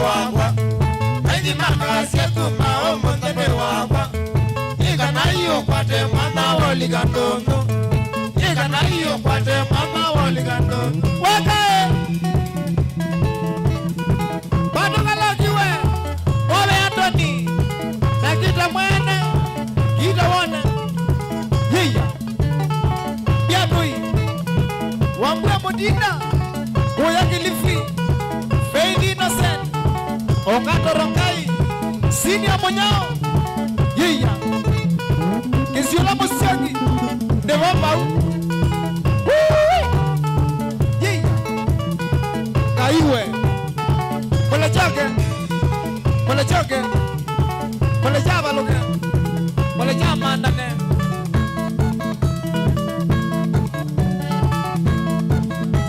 wangwa Aidi makasia kuma omonde wangwa Ika na iyo kwate mama woli gandondo Ika na iyo kwate mama woli gandondo Wakae Bado kalakiwe Owe Anthony Na kita mwene Kita wane Hiya Biabui Wambua Modina Goya Kilifi Faith Innocent Ongato Rongai Senior Monyao Hiya Kisiola Musiagi Devambau Hiya Kaiwe Kola chake Kola chake Kola chaba loke Kola chama ndane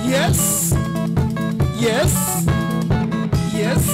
Yes Yes Yes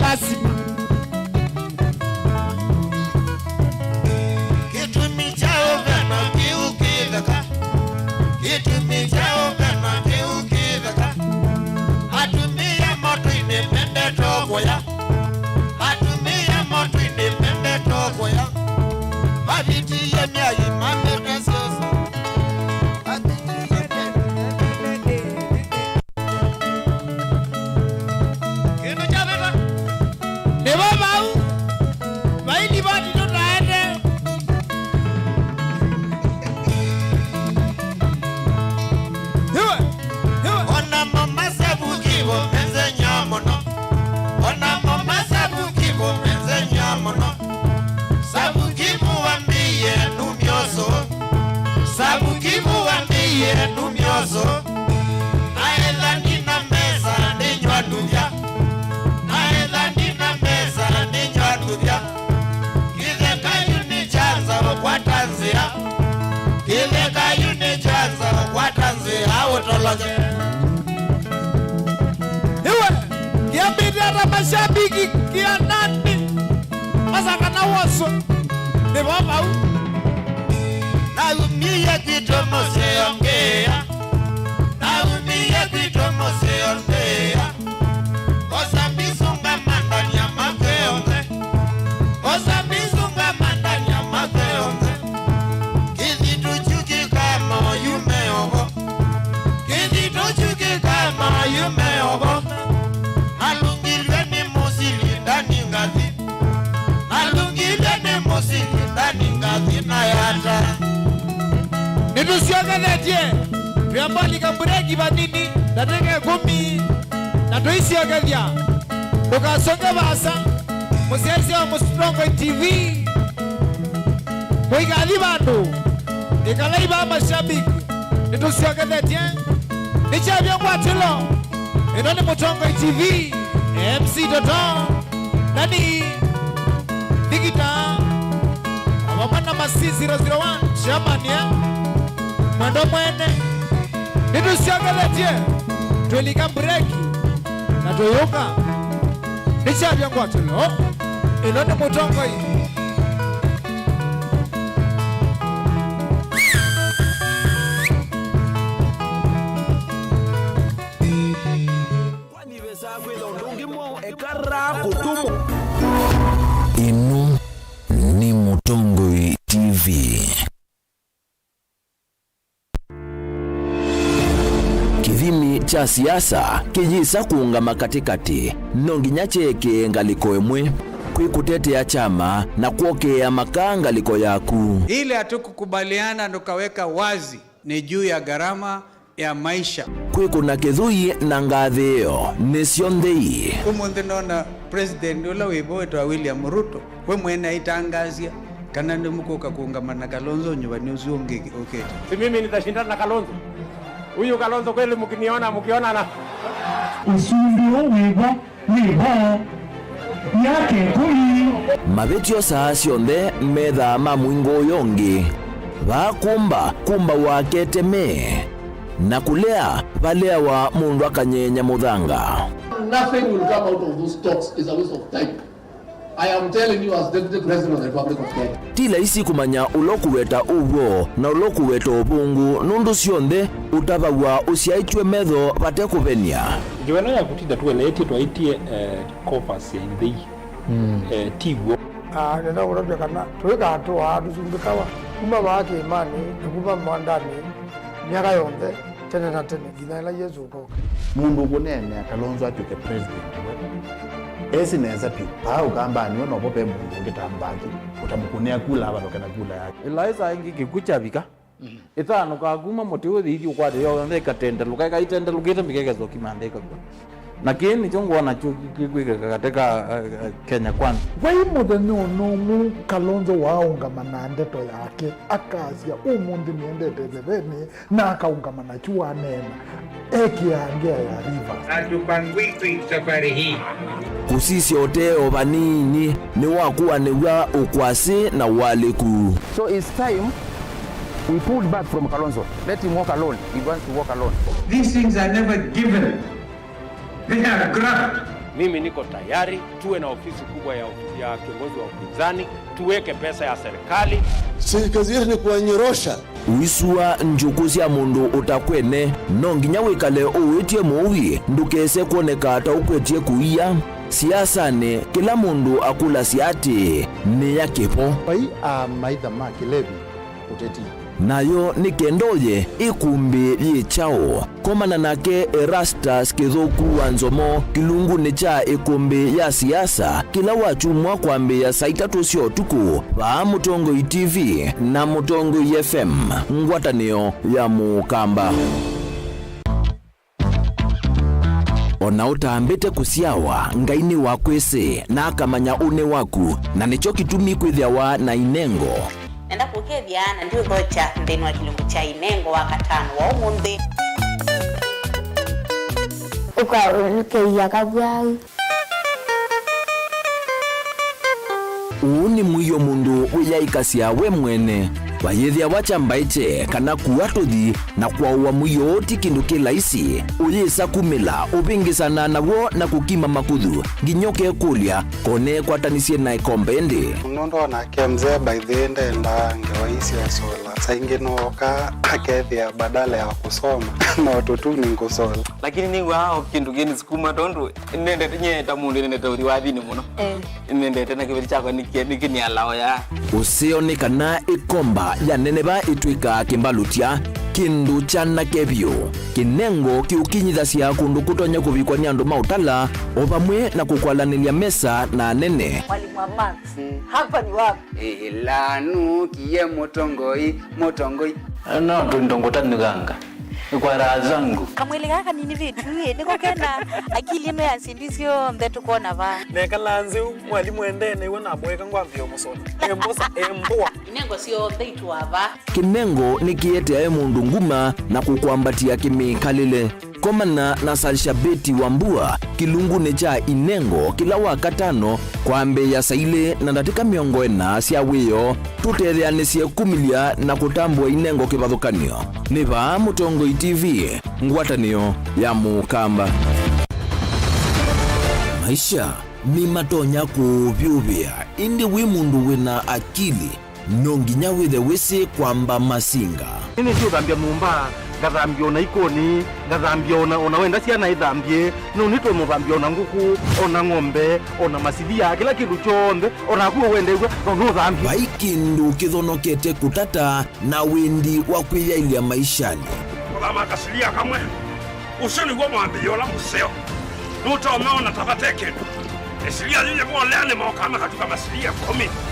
Lazima Kitumi chao vena kiukiveka Kitumi chao vena kiukiveka Atumia moto inipende toko ya Atumia moto inipende toko ya Babiti ye mia imame nesoso Numioso Naela nina mesa ninywa duvya Naela nina mesa ninywa duvya Kile kayuni chanza kwa tanzia Kile kayuni chanza kwa tanzia Utologe Iwe Kiambidi hata mashabiki kia nani Masaka na waso Nibaba u Naumia kitomo seongea Naumia kitomo seongea Kosa misunga mandani ya makeonze Kosa misunga mandani ya makeonze Kizi tuchuki kama yumeogo Kizi tuchuki kama yumeogo Nalungilwe ni musili ndani ngazi Nalungilwe ni musili ndani ngazi na yata Nidusioge netie Riambali kambureki vanini Natenge kumi Natuisioge vya Tukasonge basa Musielisi wa Mustrongo TV Muigadhi bandu Ikalaiba mashabiki Nidusioge netie Niche vya mwatilo Inoni Mustrongo TV MC Dodo nani Digita Wamana Masi 001 Chairman ya Mwendo mwene Nidu siangaletie Tuelika breki na tuyuka Nishabia kwa tulo Ilone mutongo hii Inu ni Mutongoi TV. Kithimi cha siasa kijisa kuungama katikati nonginya cheke ngaliko emwe kwikutetea chama na kuokea makanga liko yaku. Ile hatukukubaliana tukaweka wazi ni juu ya gharama ya maisha. Kwikuna kithui na ngathio nisio nthei. Umuthi nona president ula wibo William Ruto we mwene itangazia kana ndimukuka kuungamana Kalonzo nyumbani usiongeke. Okay. Si mimi nitashindana na Kalonzo. Huyu Kalonzo kweli mkiona na usundio wibo yake kuli mabetio saa sionthe metha mamwingo yongi kumba waketeme na kulea balea wa mundu akanyenya muthanga. Nothing will come out of those talks is a waste of time. I am telling you as Deputy President of the Republic of Kenya. Tila isi kumanya ulokuweta uwo na ulokuweta ubungu nundu sionthe utavagwa usiaichwe metho bate kuvenia. Ngiwena ya kutinda tuelete twaitie coffers ya inthei tigwo. Nenda urabya kana tuweka hatua tusumbikawa kuma wake imani kuma mwandani miaka yonthe tene na tene nginya ila Yesu ukoka mundu kunene Kalonzo atuke president esi neza pi pao kamba ni ono pope mundu ngitambaki utamukunea kula aba lokana kula yake ilaisa ingi kikuchabika ithano kaguma muti uthi ukwate yo ndeka tenda lukaika itenda lugita mikegezo kimandeka kwa na kini chongo na chukwika katika Kenya kwanza wai muthenya nomu Kalonzo waungamana ndeto yake akazia umundi niendete theveni na akaungamana chua nena ekiangea ya Rivers. Atupangwiki safari hii kusisi oteo vanini ni wakuwa niwa ukwasi na waliku. So it's time we pull back from Kalonzo. Let him walk alone. He wants to walk alone. These things are never given. They are grabbed. mimi niko tayari tuwe na ofisi kubwa ya kiongozi wa upinzani, tuweke pesa ya serikali. Kazi yetu ni kuwanyorosha. Uisua njukuzi ya mundu utakwene nonginya wikale uwitie muwi ndukese kuoneka ata ukwetie kuia siasane kila mundu akula siati ni ya kipo pai maitha ma kilevi uteti nayo ni kendoye ikumbi yichao komana nake Erastus Kithuku wa Nzomo kilungu cha ikumbi ya siasa kila wachumwa kwambi ya saa 3 cio tuku wa Mutongoi TV na Mutongoi FM ngwatanio ya mukamba ona utambite kusiawa ngaini wakwese na akamanya une waku na nicho kitumi kwithiawa na inengo nenda kukethiana ndio gocha ndeni wa kilungu cha inengo wa katano wa umundi ukarukeia kabwai uni mwiyo mundu wiyaikasia we mwene wayethia wachambaiche kana kuwatuthi na kwa mwiyo oti kindu kilaisi uyisa kumila upingisana nawo na kukima makuthu nginyoke kulia kone kwatanisie na ikombendi munondo na kemze by the end ngewaisi ya sola saingi noka akethia badala ya kusoma na watoto ni kusola lakini ni wao kindu geni sikuma tondu nende nyeta mundu nende uri wathini muno nende tena kibiri chako nikini alao ya usioni kana ikomba ya neneba itwika kimbalutia kindu chana kebyo kinengo kiukinyithasia kundu kutonya kuvikwa ni andu mautala ovamwe na kukwalanilia mesa na nene mwalimu wa Max hapa ni wapi lanu kiye Mutongoi no ndongotani ganga kwa raha zangu kamwili kaka nini vitu niko kena akili ino ya sindisio mbetu kona va nekalanzi mwalimu endene wona mweka ngwavyo musola embosa emboa inengo sio mbeitu ava kinengo nikiete mundu nguma na kukwambatia kimikalile komana na Salshabeti Wambua kilungune cha Inengo kila wakatano kwambe ya saile na ndatika miongo ena sia wiyo tutetheanisye kumilia na kutambua Inengo kivathukanio. Niva Mutongoi TV, ngwatanio ya Mukamba. Maisha ni matonya kuvyuvia indi wi mundu wina akili nonginya withe wisi kwamba masinga. Nini sio thambia mumba, ngathambia ona ikoni, ngathambia ona wenda ciana ithambie, no nitwe muthambia ona nguku, ona ng'ombe, ona masidia, kila kindu chonde, ona kuo wende no thambia. Vai kindu kithonokete kutata na wendi wa kwiyailia maishani. Kama kasilia kamwe, usini gwa mwambia ola museo. Nuta umeona tabateke. Esilia lile mwaleane maokama katika masilia 10.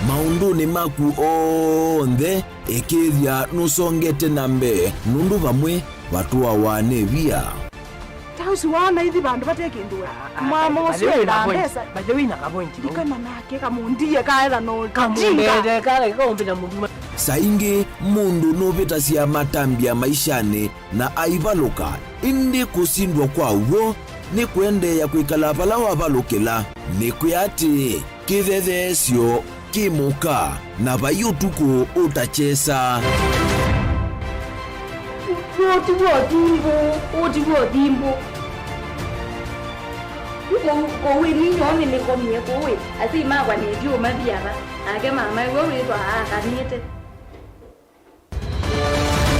Maunduni maku onthe ekithia nusongete nambe nundu vamwe watu wawanevia. Tausi wana hithi bandu bateke ndua. Mama oswe na pesa. Bajawina kapointi. Ikana nake kamundiye kaela no kamunde kale kombina mundu. Saingi mundu noveta sia matambia maishani na aivaluka indi kusindwa kwa uwo ni kwende ya kuikala pala wavalukila ni kuyati kithethesyo kimuka na vayutuku utachesa. Otivo dimbo. Kowe ninyo nimekomie kowe. Asi magwa ndio mabiara. Age mama wewe ndo akanite.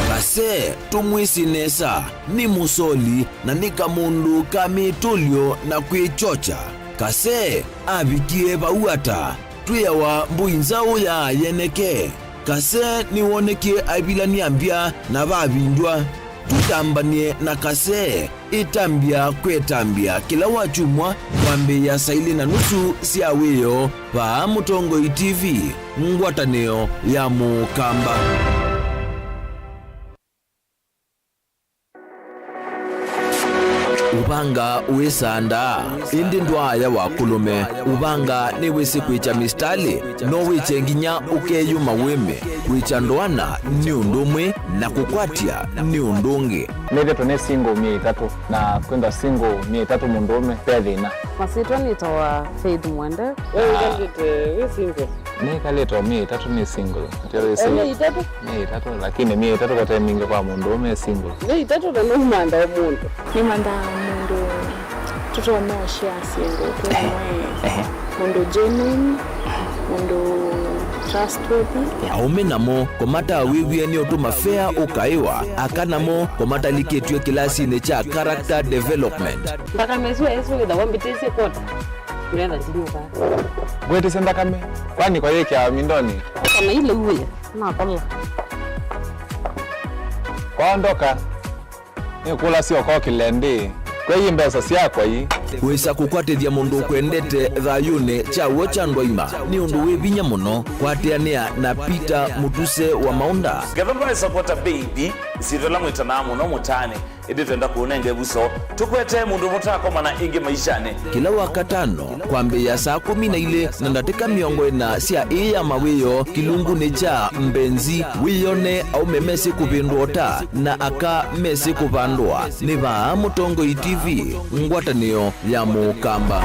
Kase tumwisinesa ni musoli na nika mundu kamitulio na kwichocha. Kase abikie bauata tuyewa mbuinzao ya yeneke. Kase niwonekie abila niambia na babindwa. Tutambanie na kase itambia kwetambia kila wachumwa kwambe ya saili na nusu siaweyo pa Mutongoi TV, ngwatanio ya Mukamba. Ubanga uisanda indi ndwaya wakulume. Ubanga ni wisi kwicha mistali no wiche nginya ukeyuma wime kwicha ndwana ni undumwe na kukwatia ni undungi. Neve tone single 300 na kwenda single 300 mundume pedina. Masito nitoa Faith Mwende. Wewe we single. Nika leto 300 ni single. Tele single. 300 lakini 300 kwa time kwa mundume single. 300 na manda wa mundu. Ni manda mundu tuto na share single kwa mundu genuine, mundu trustworthy. Aume namo komata wiwie ni otuma fair ukaiwa akanamo komata liketwe kilasi ne cha character development. Mpaka mezu esu da wambitese kota. Kulenda zinuka. Gwete senda kame. Kwani kwa yeke ya mindoni. Kama ile uwe na kola. Kwaondoka. Ni kula sio kwa kilendi. Kwa hii mbesa siya kwa hii. Wesa kukwatethia mundu kwendete thayune cha wochandwa ima ni undu wivinya muno kwateania na Peter Mutuse wa Maunda. Gavana supporta baby isidola mwitana muno mutane editenda kuonenge buso tukwete mundu mutako mana ingi maishane kila wakatano kwambe ya saa 12 na ndatika miongo ena sia iya mawiyo kilungu ne cha mbenzi wiyone au memesi kupindota na aka mesi kupandwa niva Mutongoi TV, ngwatanio ya Mukamba.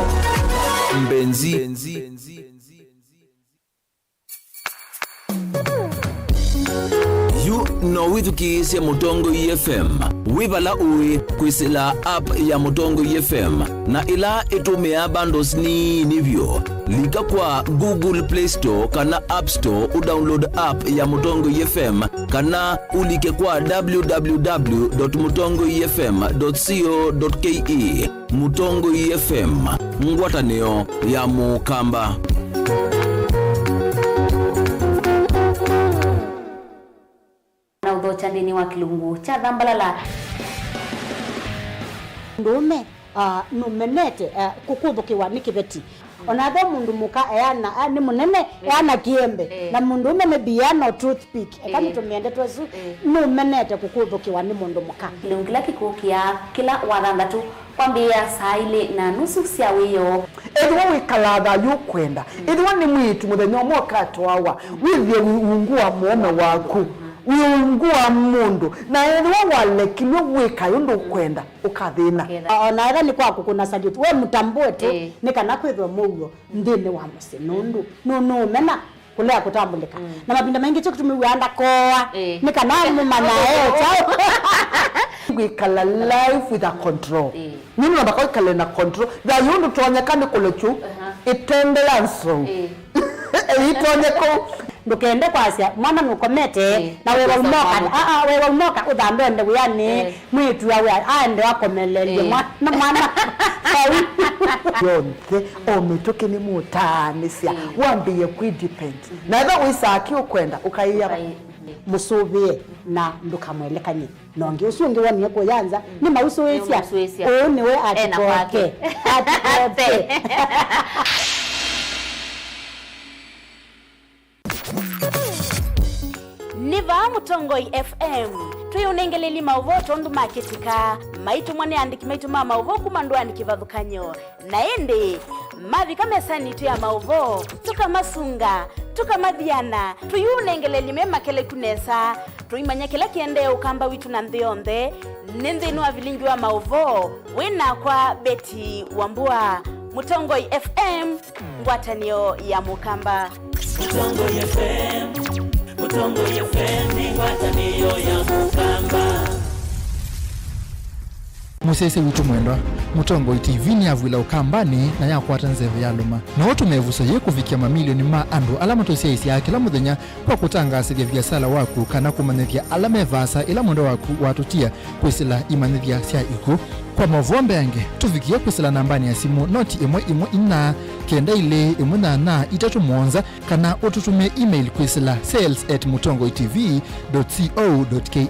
Mbenzi yu no withukise Mutongoi FM wibala uwi kwisila app ya Mutongoi FM na ila itumia bundles ni nivyo lika kwa Google Play Store kana App Store udownload app ya Mutongoi FM kana ulike kwa www.mutongoifm.co.ke. Mutongoi FM, ngwatanio ya Mukamba. Na udhocha ndini wa kilungu cha Dhambalala. Ndume numenete kukuthukiwa ni kibeti. Onathe mundu muka eana ni munene eana kiembe na mundu ume mebiano toothpick kama tumiende twesu numenete kukuthukiwa ni mundu muka. Kilungila kikukia kila wathandatu kwambia saa 2:30 cia wiyo. Edwa wikalatha yukwenda. Edwa ni mwitu muthenya mwaka twawa. Withie ungua muome waku. wiungua mundu na ene wale kilio weka yondo kwenda ukathina ona era ni kwa kukuna sajiti we mutambue tu ni kana kwithwa mugo ndini wa musinundu no mena kulea kutambulika na mabinda mengi cyo kutumiwanda koa ni kana mumana chao gwikala life with a control nini nabako ikale na control da yondo tuonyekane kulechu itendelanso itonyeko ndukende kwasia mwana nukomete na wewe umoka wewe umoka udambende uyani mwitu yawe aende wakomelelie mwana yonke ometoke ni mutanisia wambie kudepend na eba wisaki ukwenda ukaiya musubie na ndukamwelekanye nonge usunge wani ko yanza ni mausuwesia one we atikoke atikoke Niva Mutongoi FM tuyunengeleli mauvoto ndu maketika maitu mwane andiki maitu mama uvo kumandu andiki vadhukanyo naende mavi kamesani tu ya mauvo tukamasunga tukamadhiana tuyunengeleli mema kele kunesa tuimanya kila kiende ukamba witu na ndhionde nendhenu wa vilingi wa mauvo wena kwa Beti Wambua. Mutongoi FM ngwatanio ya Mukamba. Mutongoi FM Mutongo yefendi ngwatanio ya Mukamba. Musese witu mwendwa Mutongo TV ni avwila ukambani na yakwata nzeve ya luma na watu mevuso ye kufikia mamilioni ma andu alama tosia isi ya kila muthenya kwa kutangasithia biasala waku kana kumanithia alama evasa ila mwendo waku watutia kwisila imanithia sia iku kwa mavombe yange tufikia kwisila nambani ya simu noti imwe ina kenda ile imunana itatu mwonza kana ututume email kwisila sales@mutongoitv.co.ke.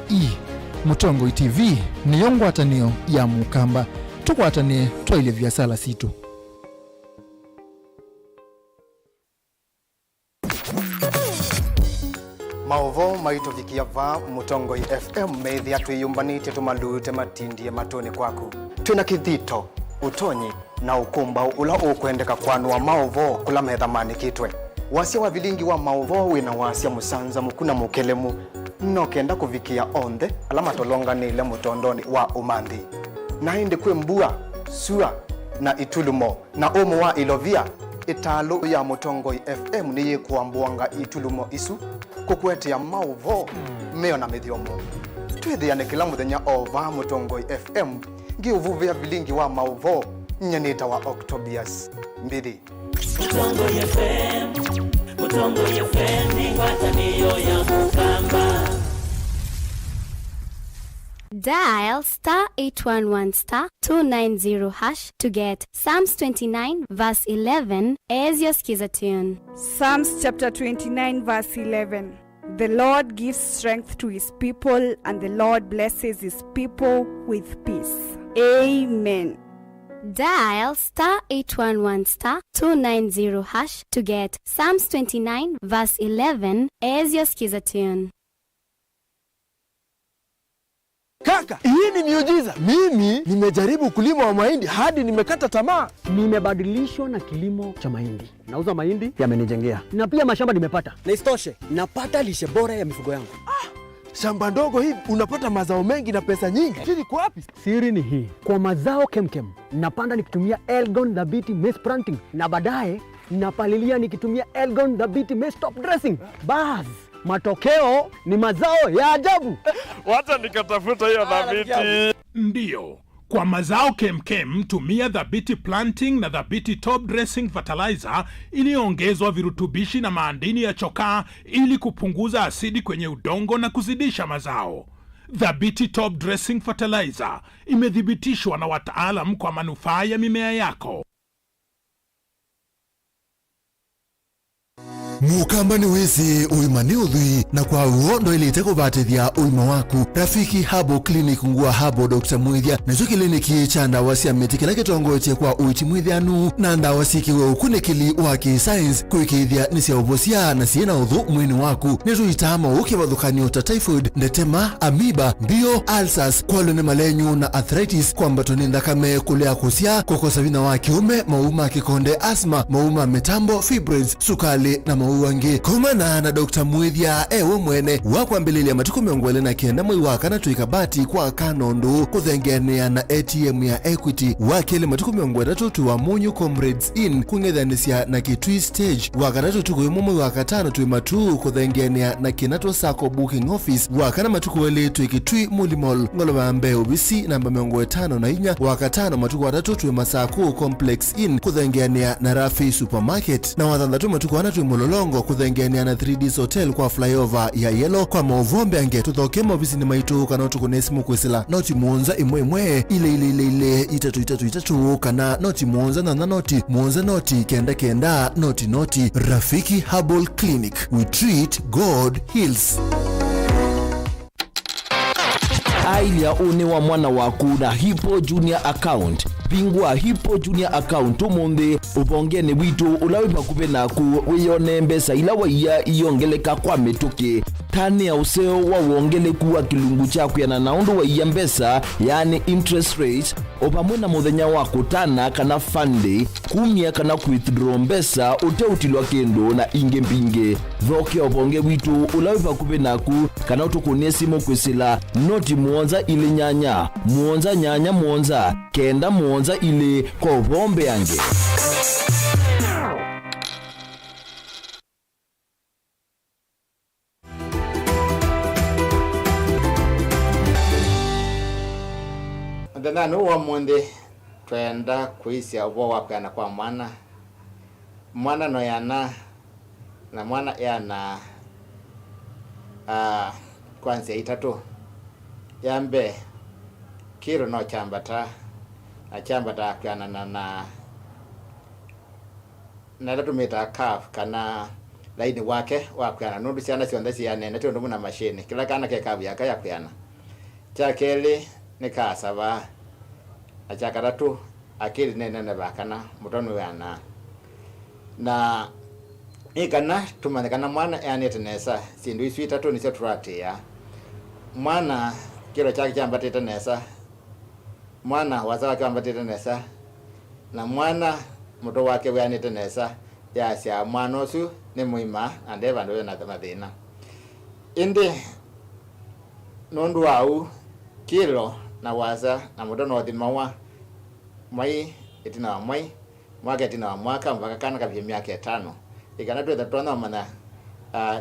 Mutongoi TV ni yongwatanio ya Mukamba tukwatanie twaile biasala situ. Maovo maito vikia va Mutongoi FM meithia twiyumbanite tumalute matindie matoni kwaku twina kithito utonyi na ukumba ula ukwendeka kwanua maovo kula methamani kitwe wasia wa vilingi wa maovo wina wasia musanza mukuna mukelemu no kenda kuvikia onde alama tolonganile mutondoni wa umandhi na inde kwe mbua sua na itulumo na omo wa ilovia italo ya Mutongoi FM niye kuambuanga itulumo isu kukwete ya mauvo meo na medhiomo twithiane kila muthenya ova Mutongoi FM ngi uvuvia vilingi wa mauvo nyenita wa Octobius mbidi. Mutongoi FM ni ngwatanio ya Mukamba. Dial *811*290# to get Psalms 29 verse 11 as your skiza tune. Psalms chapter 29 verse 11. The Lord gives strength to his people, and the Lord blesses his people with peace. Amen. Dial *811*290# to get Psalms 29 verse 11 as your skiza tune. Kaka, hii ni miujiza. Mimi nimejaribu kulima wa mahindi hadi nimekata tamaa. Nimebadilishwa na kilimo cha mahindi. Nauza mahindi yamenijengea. Na pia mashamba nimepata. Na isitoshe, napata lishe bora ya mifugo yangu. Shamba ndogo hivi unapata mazao mengi na pesa nyingi. Siri kwa wapi? Siri ni hii. Kwa mazao kemkem, napanda nikitumia Elgon Dhabiti Maize Planting na baadaye napalilia nikitumia Elgon Dhabiti Maize Top Dressing. Bas, matokeo ni mazao ya ajabu. Wacha nikatafuta hiyo Dhabiti. Ndio. Kwa mazao kemkem tumia Dhabiti Planting na Dhabiti Top Dressing Fertilizer iliyoongezwa virutubishi na maadini ya chokaa ili kupunguza asidi kwenye udongo na kuzidisha mazao. Dhabiti Top Dressing Fertilizer imethibitishwa na wataalamu kwa manufaa ya mimea yako. Mukamba ni wezi uimani udhui na kwa uondo ili iteko batithia uima waku. Rafiki Habo Clinic ngua Habo Dr. Mwithia na jo kliniki cha ndawa cia miti kila kitongotie kwa uiti mwithianu na ndawa cikiwe ukunikili wa ki-science kuikithia ni cia uvocia na ciena uthu mwini waku ni ruitama ukivathukanio ta typhoid, ndetema, amoeba, mbio, ulcers, kwalone malenyu na arthritis, kwambato ni thakame, kulea kusia, kukosa vina wa kiume, mauma kikonde, asma, mauma metambo, fibroids, sukali na mauangi komana na Dr. Mwithia ewe mwene wa kwambĩrĩria matuko 29 mwezi wa kana tuikabati kwa kanondu kuthengenea na ATM ya Equity wakele matuko 30 wa Munyu Comrades Inn kung'ethanĩcia na Kitui Stage wa gatatu tuko mwezi wa katano twi matu kuthengenea na Kinato Sacco Booking Office wa kana matuko wele twi Kitui Mulimol ngolova mbeo bisi namba 54 wa katano matuko watatu twi Masaku Complex Inn kuthengenea na Rafi Supermarket na wathandatu matuko wana twi Mulolongo kuthengenea na 3D Hotel kwa flyover ya Yellow kwa mauvombe ange tuthoke mobisi ni maitu kana tukunesimu kwisila noti muonza imwe ile itatu kana noti muonza na noti muonza noti kenda noti Rafiki Herbal Clinic. We treat, God heals. Ailia une wa mwana waku na Hippo Junior Account. Pingwa Hippo Junior Account umundi ubongene witu ulawipa kupe naku weyone mbesa ila waiya iyongeleka kwa metuke tani ya useo wa uongele kuwa kilungu chaku ya na naundu waiya mbesa yani interest rate opamwena muthenya wako tana kana fande kumia kana withdraw mbesa ute utilwa kendo na inge mpinge thoke obonge witu ulawipa kupe naku kana utukunie simu kwisila noti muonza ile nyanya muonza kenda muonza ile kwa bombe yange. Ndana no mwende twenda kuisia obo wakana kwa mwana no yana na mwana yana kwanza itatu yambe kiro no chambata kana na latumita kaf kana laini wake wakana nundu ciana cionthe cianene tiondu muna machine kila kana ke kabu yaka yakwana chakeli nikasaba achakaratu akili nene bakana mutonu yana na ikana tumanekana mwana yani tenesa sindu isu itatu nicio turatia mwana kiro chake chambatite nesa mwana wazawa chambatite nesa na mwana muto wake wanite nesa yasia mwana usu ni muima ande bandu na mathina indi nondu au kilo na waza na muto no thimawa mai itina wa mai mwaka itina wa mwaka mpaka kana kabia miaka 5 ikana tu twana mana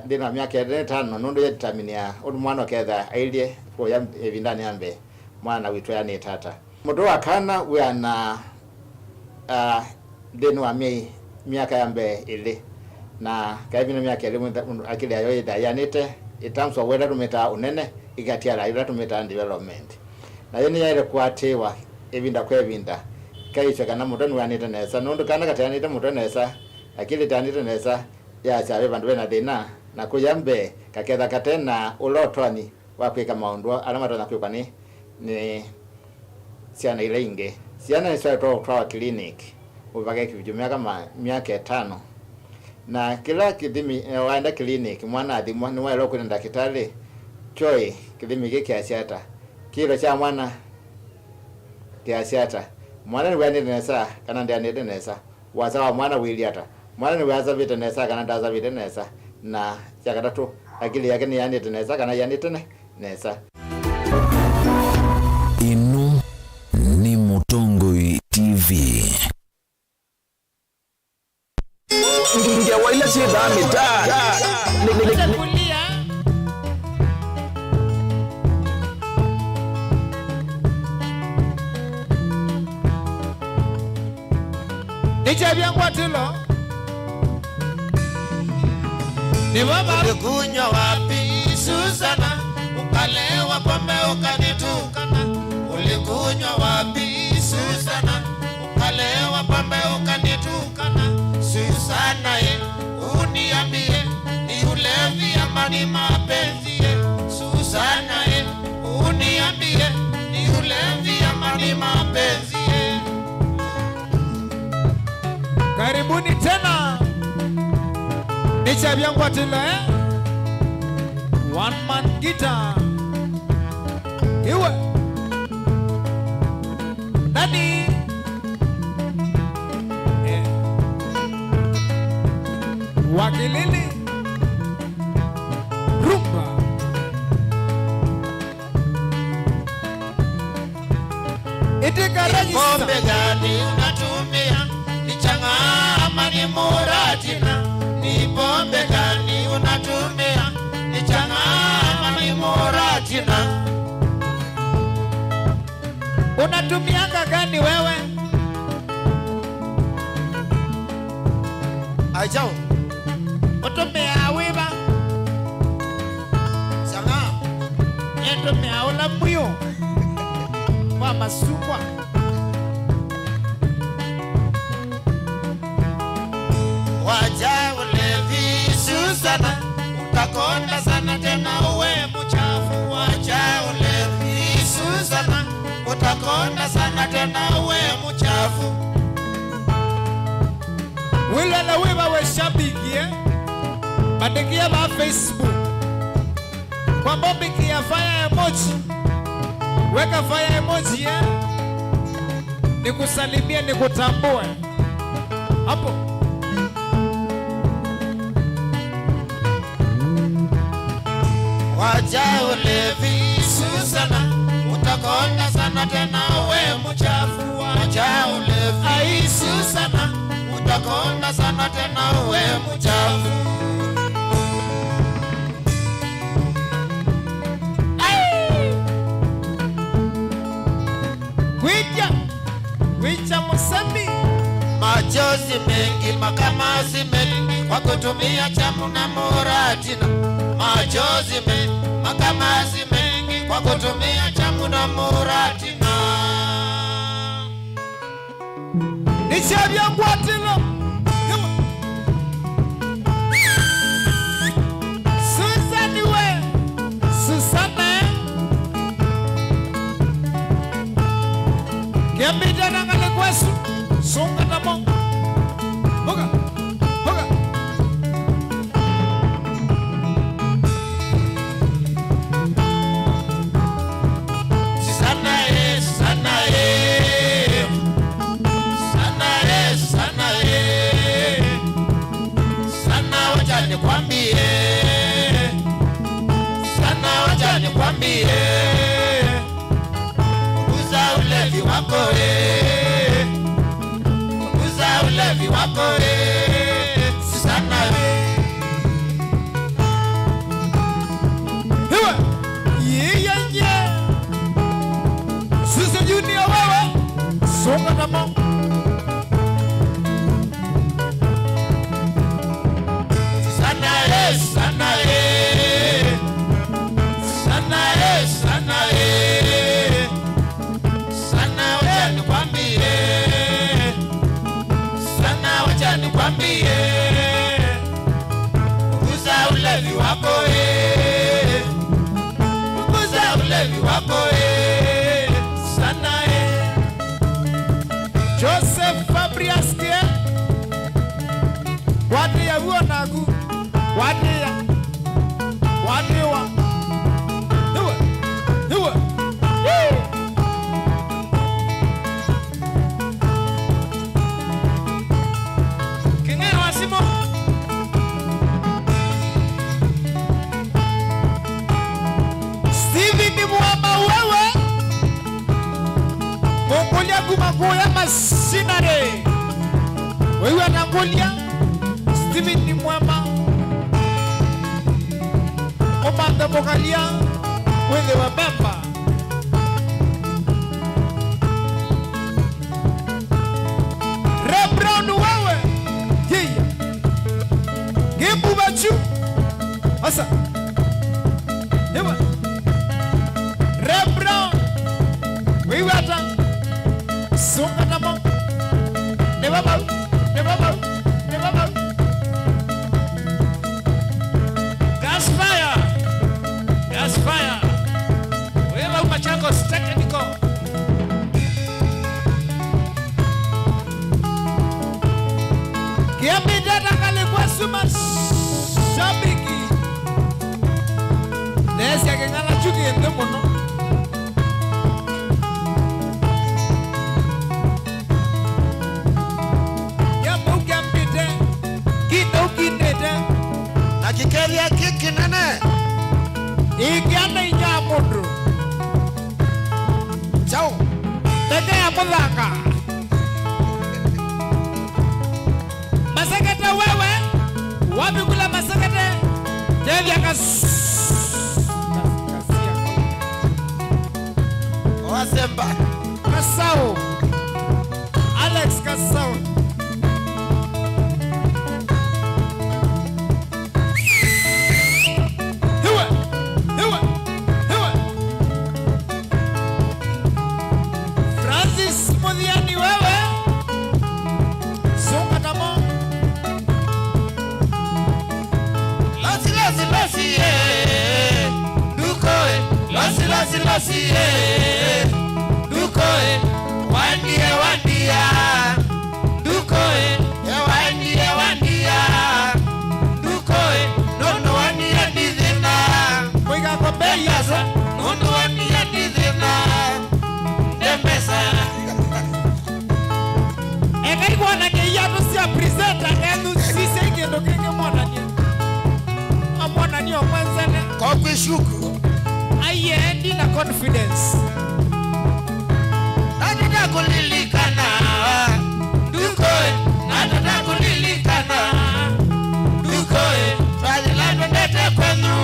ndina miaka 5 nondu ya determinia odu mwana ketha ailie ko ya evindani ambe mwana witu ya ni tata muto wakana we na denu wa miaka yambe ile na kaibina miaka ile akili ayo idayanite itamswa weda tumeta unene igatia la ila tumeta development na yoni yaile kwatewa evinda kwa evinda kaicho kana muto nwanite nesa nundu kana katanite muto nesa akili tanite nesa ya chabe bandu bena dena na kuyambe kaketha katena ulotwani wakwika maundu alama tona kwikwa ni siana ile inge siana ni swato kwa clinic ubage kijumia kama miaka 5 na kila kidimi waenda clinic mwana adimwa ni wale kwenda daktari choi kidimi kike asiata kilo cha mwana kiasiata mwana ni wende nesa kana ndiane nesa wazawa mwana wiliata mwana ni waza vite nesa kana ndaza vite nesa na chakatatu akili yake ni yani nesa kana yani nesa Inu ni Mutongoi TV. Ingia waila cheda mita. Nichabia ngwatilo. Ni baba ulikunywa wapi Susana? Ukalewa pombe ukanitukana. Ulikunywa wapi Susana? Ukalewa pombe ukanitukana. Susana uniambie ni ulevi ama ni mapenzi Susana uniambie ni ulevi ama ni mapenzi Karibuni tena Nichabia ngwatila One man guitar Iwe Nani Wakilili rumba itikaraji pombe gani unatumia ni chang'aa ama ni muratina? Ni pombe gani unatumia ni chang'aa ama ni muratina? unatumianga gani wewe? Ajao utumia wiba chang'aa yetumia ula mbuyo wa masukwa waja ulevi Susana, utakonda sana tena uwe mchafu. Waja ulevi Susana, utakonda sana tena uwe mchafu. Wilala wiba we shabiki bandikia ba Facebook kwa mbobiki ya fire emoji, weka fire emoji nikusalimie nikutambue hapo. Waja ulevi Susana, utakonda sana tena uwe mchafu. Waja ulevi Susana, utakonda sana tena uwe mchafu. Kwicha Musambi, machozi mengi makamasi mengi kwa kutumia chamu na muratina. Machozi mengi makamasi mengi kwa kutumia chamu na muratina. Nishabia kwatilo Susani we Susana Kiambita na ngale kwesu Sunga na monga Hoga Hoga Susana Susana Sana wacha nikwambie, sana wacha nikwambie, punguza ulevi wako punguza ulevi wako Susana Hiwa Yeye Susu Junior wewe Sunga na monga sana wacha nikwambie, sana wacha nikwambie, punguza ulevi wako punguza ulevi wako sana Joseph Fabriaski wadi ya huo nagu wadi ya Hiwa Kingine wasimo Steven ni mwama wewe Mongolia kumagoya masinare wewe anangolia Steven ni mwama Omanda Mogalia wewe wa member Rebrown wewe Yeye Gebu bachu Asa Ewa Rebrown wewe ata Sunga na mo Ne baba Gas fire wewe umachangos technical Kiambidata kalikuwa suma shabiki Nesi akengala chuki ende mono Yambo ukiambide Kina ukinete na kikeria kiki nene igiana inya mundu chao tete ya muthaka masakete wewe wapi kula masakete tete ya Wasemba Kasau Alex Kasau Francis Modiani wewe Songa tamo Losi Dukoe Dukoe wandia Dukoe wandia Dukoe nono wandia dizina Mwiga kwa beyazo nono wandia dizina Dembesa Eka ikuwa na keyato siya presenta Enu sise ikendo kenge mwana nye Mwana nye omwenzene Kwa kwishuku Aye ndi na confidence Nataka kulilikana Dukoe Nataka kulilikana Dukoe Twajilando nete kwenu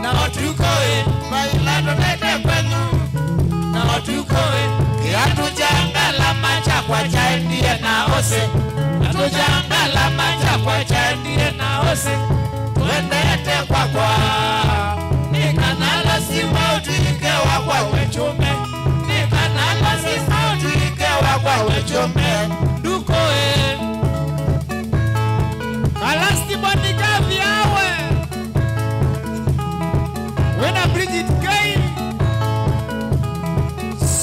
Na watukoe Twajilando nete kwenu Na watukoe Kiatu jangala machakwa chaendie na ose Kiatu jangala machakwa chaendie na ose Tuendete kwa Nikanala sima utuike wakwa wechume Nikanala sima utuike wakwa wechume Dukoe Kalasti bonika viawe Wena Bridget Gain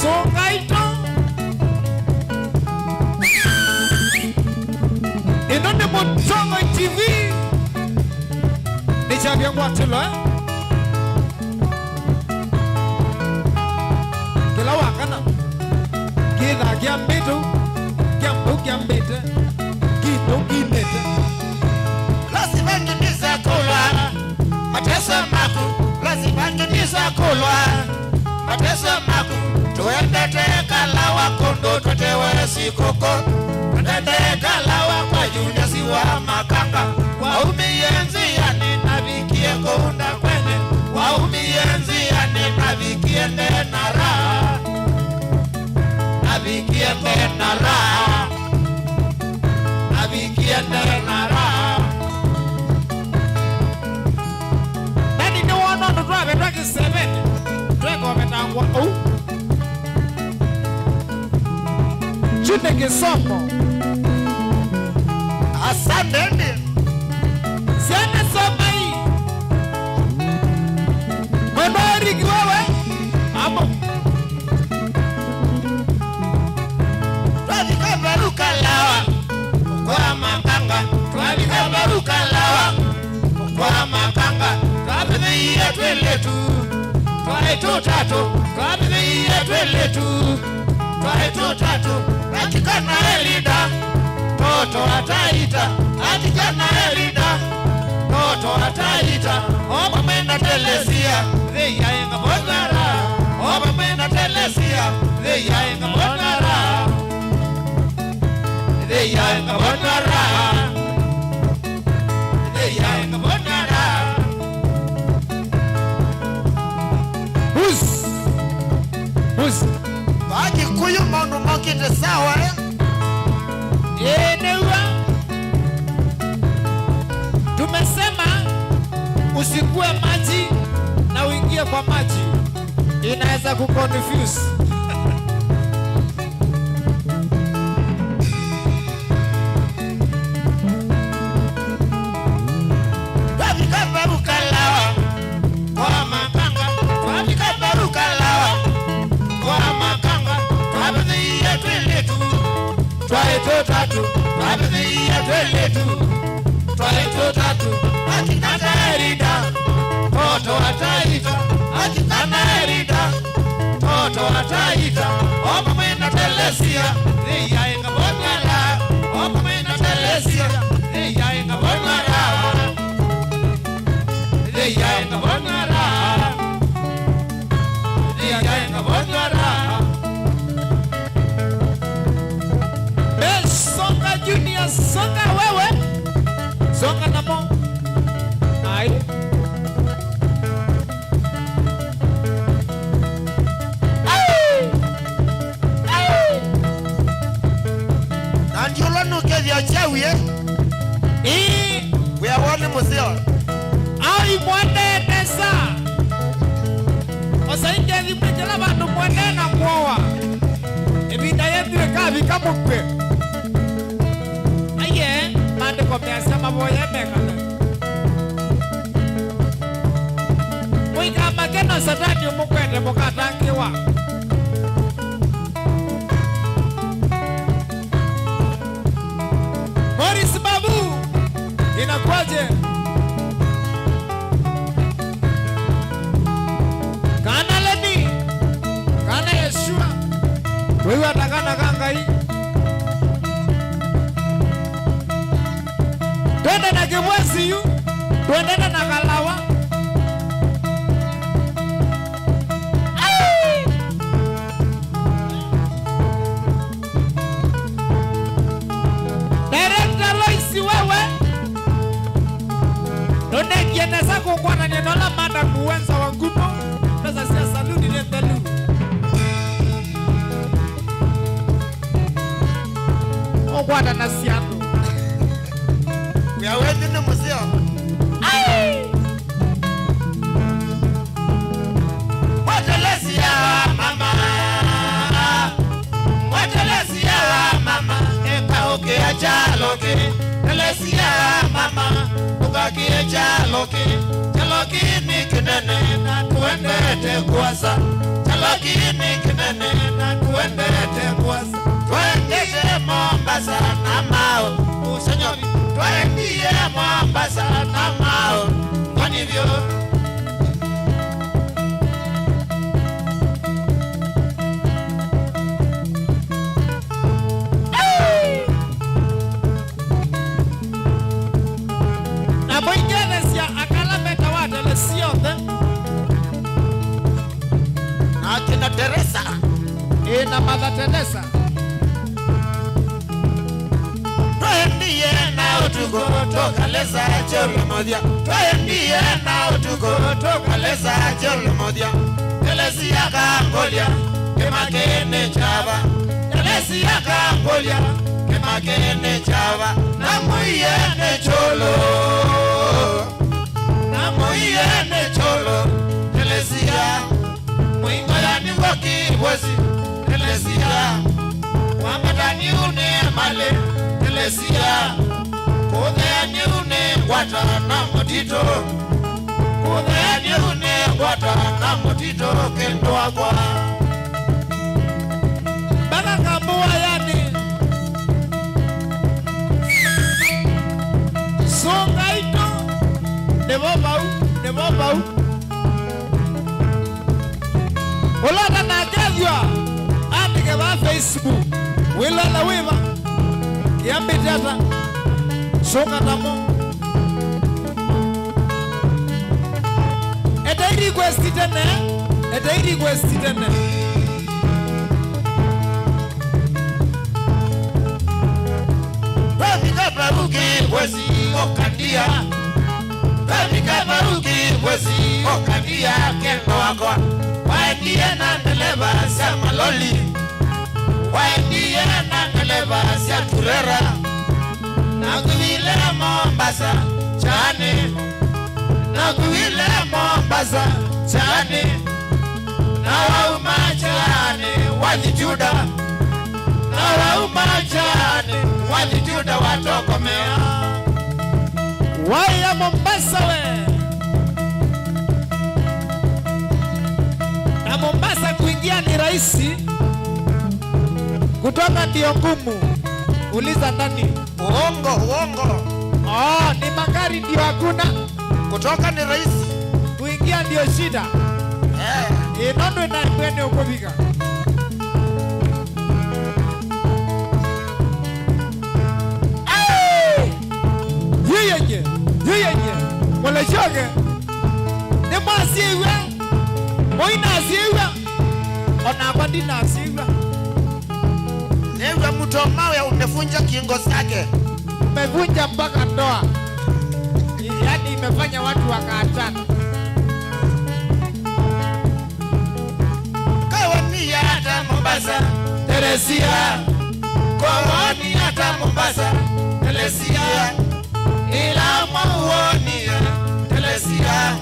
Songaito Inonde Mutongo TV Nichabia mwatilo Kila wakana Kila kiambitu Kiambite Kito kinete Lazima nginiza kulwa Mateso maku Lazima nginiza kulwa Mateso maku Tuendete kalawa kondo Tutewe sikoko Tuendete kalawa kwa junyasi wa makanga Waumienzi yani navikie kuunda kwenye Waumienzi yani navikie ndenara Navikie ndenara Navikie ndenara Nani ni wana nukua betwaki 7 Tweko betangwa Chute kisomo Asanteni Siane soma hii Mwemari kiwewe Amo Twavika baruka lawa Kwa makanga Twavika baruka lawa Kwa makanga Twavika iya tweletu Twaetu tatu Twavika iya tweletu Twaetu tatu Akikana elida Toto ataita Akikana elida Toto ataita Oba mena telesia Veya inga bonara Oba mena telesia Veya inga bonara Veya inga bonara Veya inga bonara Who's Baki kuyu manu makite sawa Enewa Tumesema usikue maji na uingie kwa maji inaweza kuconfuse Twavika baruka lawa Kwa makanga Twavika baruka lawa Kwa makanga Twavika iya tweletu Twaetu tatu Twavika iya tweletu Twaetu tatu Akikata erida Toto ataita Akikana erida Toto ataita Opa mwena telesia Veya inga bonwala Opa mwena telesia Veya inga bonwala songa namo ai Nandiolo no ke dia chawi we are one museo ai mwende pesa osainge vipekela bandu mwende na kuoa ebida yetu ekavi kamukwe aye mande kwa miasa maboya mekana muika makeno satani umukwende mukatangiwa Morris Babu inakwaje kana leni kana Yeshua wewe atakana kanga hii twende na Kibwezi yu twende na Kalawa Director Loisi wewe None kieneza kukwana nenola mada kuwenza wanguno Pesa siya saluni netelu Ogwada na siando we are waiting no museo ai Watelesia mama Ekaoke achaloke Telesia mama Ugakie chaloke Chaloki ni kinene na tuendete kuasa Chaloki ni kinene na tuendete kuasa Tuendete Mombasa na mao Usenyori Tuendie Mombasa na mao Kwa nivyo Akina Teresa na Mother Teresa Twendie na utugo toka leza cholo modia Twendie na utugo toka leza cholo modia Telesia kangolia kemakene chava Telesia kangolia kemakene chava Namuiene cholo Namuiene cholo Telesia Mwingolani waki wezi Telesia Wamadani une male Telesia Kudeani une wata na motito Kudeani une wata na motito Kendo agwa Bana kambuwa yani Songa ito Nebo bau Olada na gazwa Andike ba Facebook Wilala wiva Yambi tata Songa tamo Edairi kwesti tene Edairi kwesti tene Pafika baruki wezi okandia Pafika baruki wezi okandia Kendo agwa Waendie na ndeleva sia maloli Waendie na ndeleva sia turera Nakuwile Mombasa chane Nakuwile Mombasa chane Na wauma chane wajijuda Na wauma chane wajijuda watokomea Waya Mombasa we Na Mombasa kuingia ni rahisi Kutoka ndio ngumu Uliza nani Uongo ni magari ndio hakuna Kutoka ni rahisi Kuingia ndio shida Inondo na kwene ukobika Yeye Wale shoge Ni masiwa Moina asiwa Ona bandi na asiwa Ewe mtu mawe umefunja kingo zake Umevunja mpaka ndoa ikafanya watu wakaachana. Kawani hata Mombasa, Teresia. Kawani hata Mombasa, Teresia. Ila mauonia, Teresia.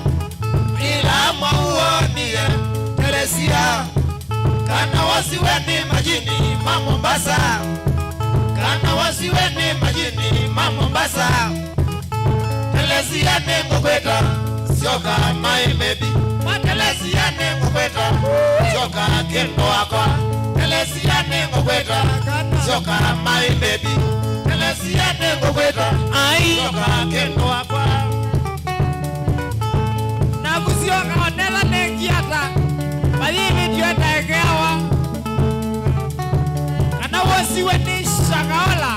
Ila mauonia, Teresia. Kana wasiweni majini ma Mombasa. Kana wasiweni majini ma Mombasa. Teresia nengo kweta, sio kama baby. Teresia nengo kweta, sio kama kendo wako. Teresia nengo kweta, sio kama baby. Teresia nengo kweta, sio kama kendo wako. Na kusioka onela nengiata. Bali video taekewa. Kana wasiweni shakaola.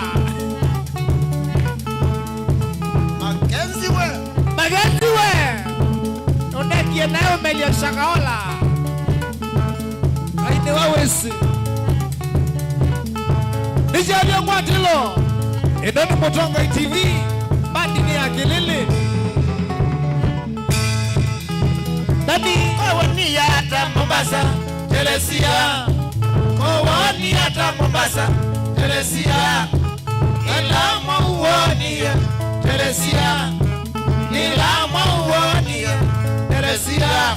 Makenzi we. Makenzi we. Unekie nayo melia shakaola. Aine wawesi. Nijabia kwa tilo. Edoni Mutongo TV. Bandi ni akilili. Dadi kawani hata Mombasa, Teresia. Kawani hata Mombasa, Teresia. Ila mauonia, Teresia. Ila mauonia, Teresia.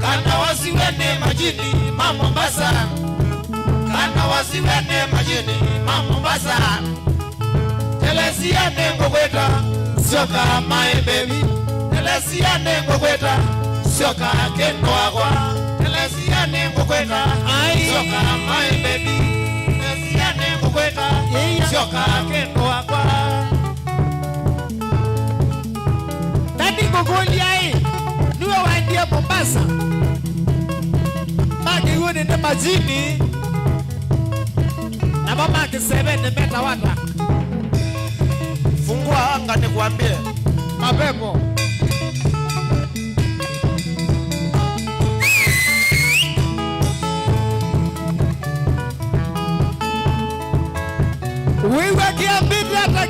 Kana wasiweni majini ma Mombasa. Kana wasiweni majini ma Mombasa. Teresia nengo kweta, sio kama baby. Teresia nengo kweta, sio kama kendo wako. Teresia nengo kweta, sio kama baby. Teresia nengo kweta, sio kama kendo wako. Tani gogoli ai. Niwe waindia Mombasa. Maki huone ne majini. Na mama kisebe ne meta wata. Fungua anga nikuambie. Mapepo. Wewe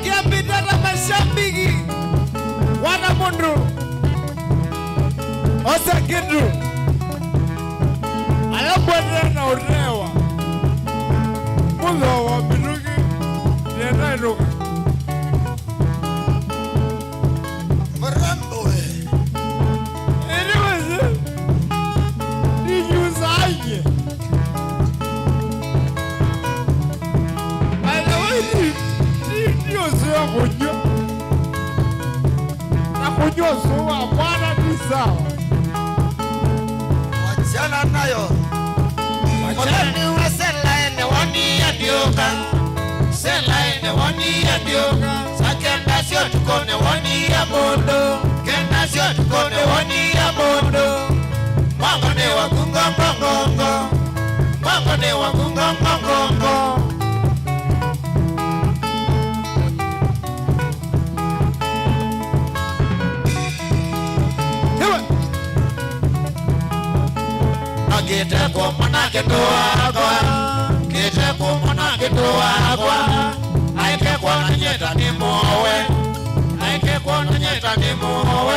kiambita na mashabiki. Wana mundu. Osa kidu. Alabwana na urewa. Muzo wa biduki. Nena inuka. Marambo we. Anyways. Nijuzaje. Ndio sio kunyo. Na kunyo sio bwana ni sawa. Wachana nayo. Wachana wa sela ene wani ya dioka. Sela ene wani ya dioka. Sakenda sio tukone wani ya mondo. Kenda sio tukone wani ya mondo. Mwango ne wakunga ngongo. Mwango ne wakunga ngongo. Kete kwa mwana ketoa kwa. Kete kwa mwana ketoa kwa. Aike kwa nanyeta ni mowe. Aike kwa nanyeta ni mowe.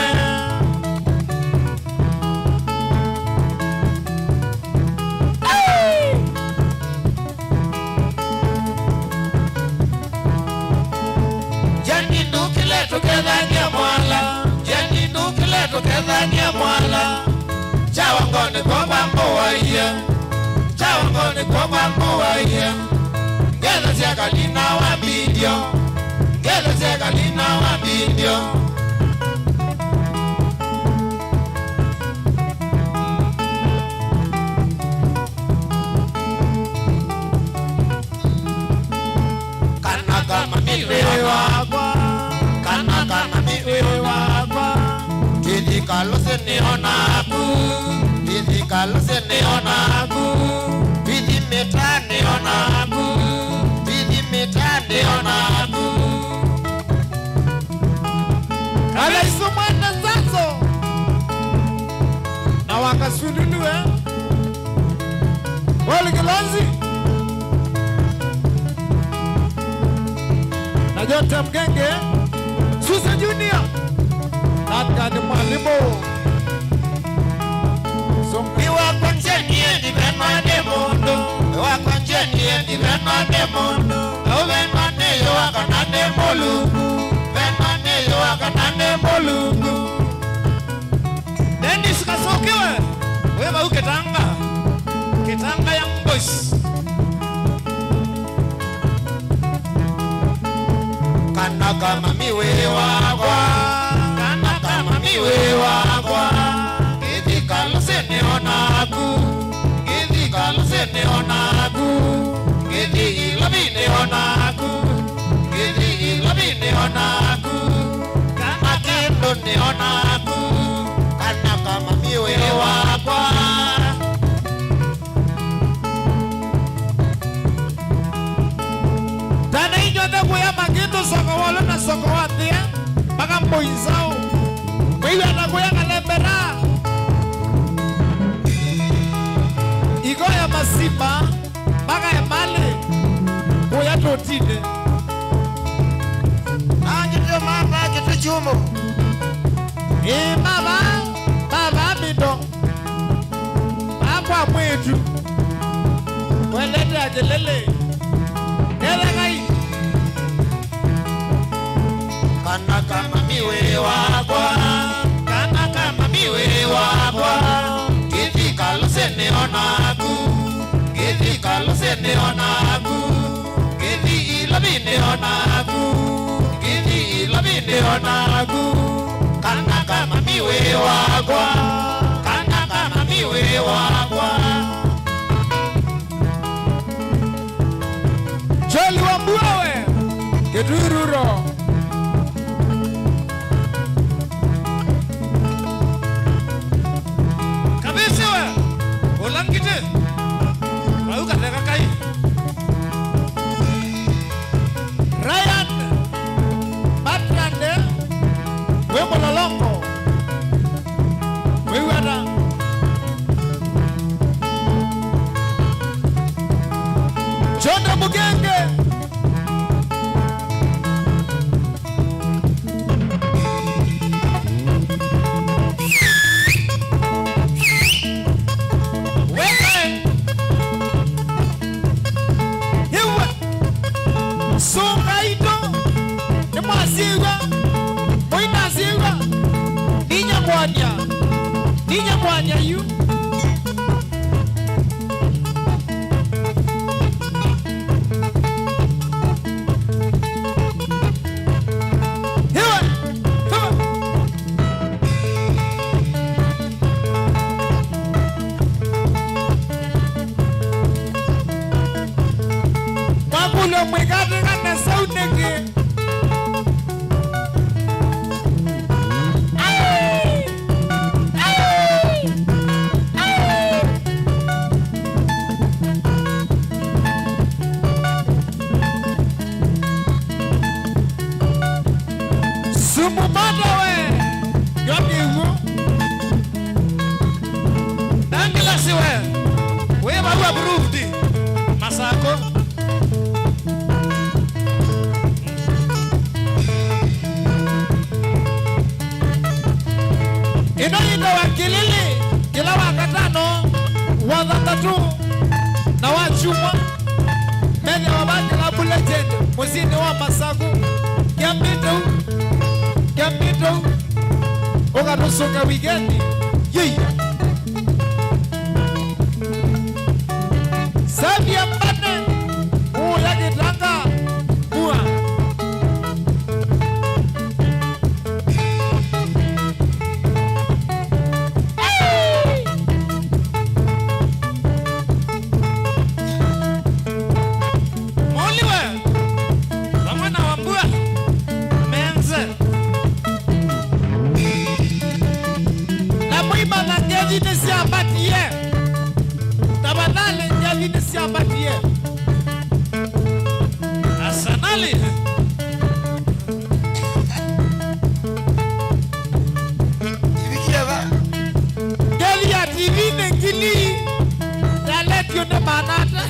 Jani nukile tukethania mwala. Jani nukile tukethania mwala. Chawangoni kwa mambo waiye. Chawangoni kwa mambo waiye. Gelo zeka lina wa bidio. Gelo zeka lina wa bidio. Kana kama miwe wakwa. Kana kama miwe wakwa. Kidi kalose ni onaku. Kidi kalose ni onaku. Kidi meta ni onaku. Kidi meta ni onaku. Kala isumana zazo. Na wakasululue. Wale kilanzi. Na Jota Mgenge. Susa Junior. Na Bibo. Iwa kwa njeni endi venwa de mundo. Iwa kwa njeni endi venwa de mundo. Venwa ne yo akanande molungu. Venwa ne yo akanande molungu. Dennis Kasokiwe. Wewe uketanga. Ketanga ya boys. Kana kama miwe wakwa. Kana kama miwe wakwa. Gidi kalusene onaku. Gidi kalusene onaku. Gidi ilabine onaku. Gidi ilabine onaku. Kana kendo ne onaku. Kana kama miwe wakwa. Tana inyo de kuya magito soko wala na soko watia. Baka mboizao. Wewe anakuya kalembera. Igo ya masiba. Baka ya male. Kuya totine. Anjito mama kitu chumo. Baba bido. Akwa mwetu. Welete ajelele. Nelegai. Kana kama miwe wakwa. Kana kama miwe wakwa. Gidi kalusene onaku. Gidi kalusene onaku. Gidi ilabine onaku. Gidi ilabine onaku. Kana kama miwe wakwa. Kana kama miwe wakwa. Joli wa mbuawe. Kedururo. Kabisi we. Olangite. Rauka teka kai. Ryan. Batrande. We mololongo. We wada. Jonda Mugenge. Wewe. Hiwa. Songaito. Nemasiwa. Moinasiwa. Ninya mwanya. Ninya mwanya yu. Magulo mwegade kana saunege. Sumu mada we. Yomi wu. Dangila siwe. We maru approved. Masako. Ino wakilili kila wakatano watatu na wachuma mene wabati la bulletin muzini wa masaku Gambito ukarusuka wikendi sabi ya mbane uyakitanga mua Asanali Gelia TV nengili Daletio ne manata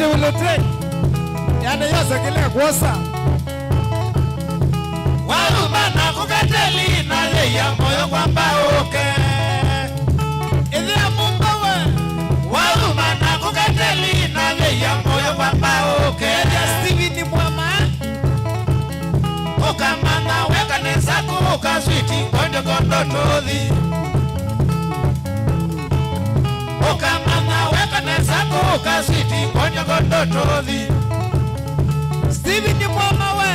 ulete yana yose kile kuosa waruma na kukateli na yeya moyo kwamba uke ile mungawe waruma na kukateli na yeya moyo kwamba uke Steven Mwama ukamana weka nesako ukaswiti konde kondotoli ukamana weka nesako ukaswiti konde kondotoli Steven Mwama we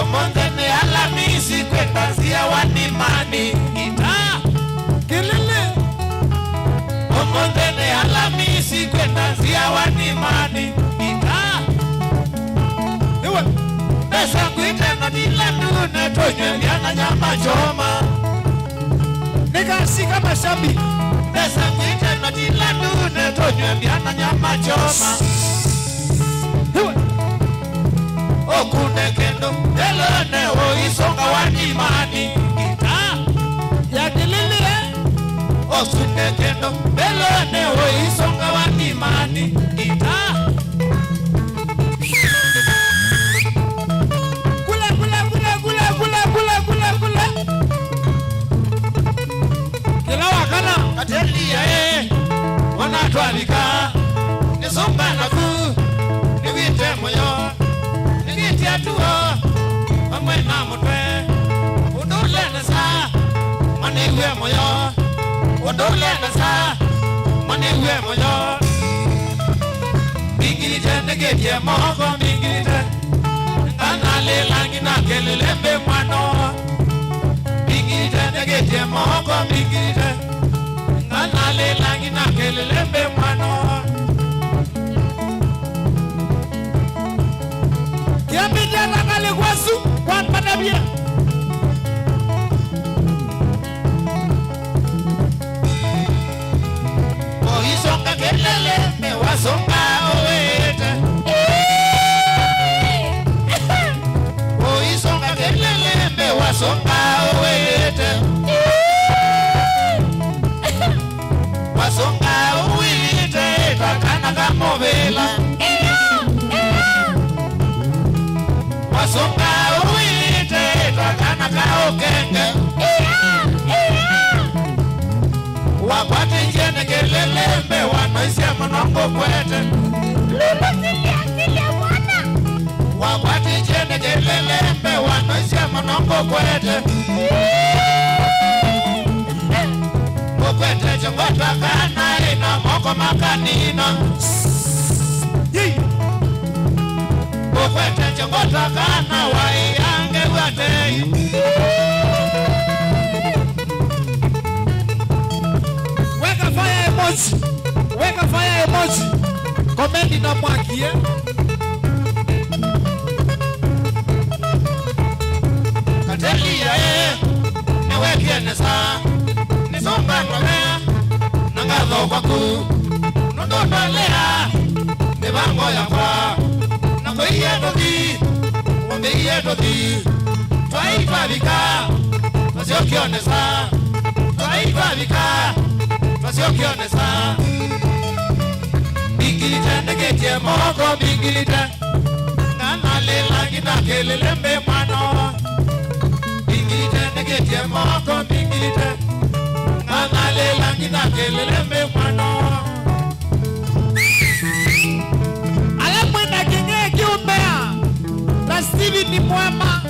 Omongene Alhamisi kwenda zia wanimani ita Kilele Omongene Alhamisi kwenda zia wanimani ita Ewe Pesa kuita na dilandune tonye liana nyama choma Nikashika mashabi Pesa kuita na dilandune tonye liana nyama choma Ewe Okunekendo elene oisonga wanimani ita ya kilele Okunekendo elene oisonga wanimani ita Kula Kila wakana Katelia wanatwalika Nisomba na ku Niwite moyo Nigitia tuo Amwena mutwe Udule nasa Maniwe moyo Udule nasa Maniwe moyo Bingilite negetie mogo bingilite Anale langi na kelelembe mwano Bingilite negetie mogo bingilite Anale langi na kelelembe mwano Kiambia nakale kwasu kwa padabia Oisonga kelelembe wasonga owete Oisonga kelelembe wasonga owete Wasonga owete takana kamovela Wasonga owete takana kaokenge Wakwati njene kelelembe wanoisia mnongo kwete Wakwati njene kelelembe wanoisia mnongo kwete Ukwete chongota kana ina moko makanina Ukwete chongota kana waiange watei Weka fire emoji Komendi na mwaki Katelia Niwekie nesa Nisomba nome Nangazo kwaku Nondondolea Nivango ya kwa Nango iye dozi Wambe iye dozi Twaifa vika Twasio kionesa Twaifa vika Twasio kionesa Bingilite negetie mogo bingilite Nanale langi na kelelembe mwano Bingilite negetie mogo bingilite Nanale langi na kelelembe mwano Alamwena kinye kiumbea na Steven Mwama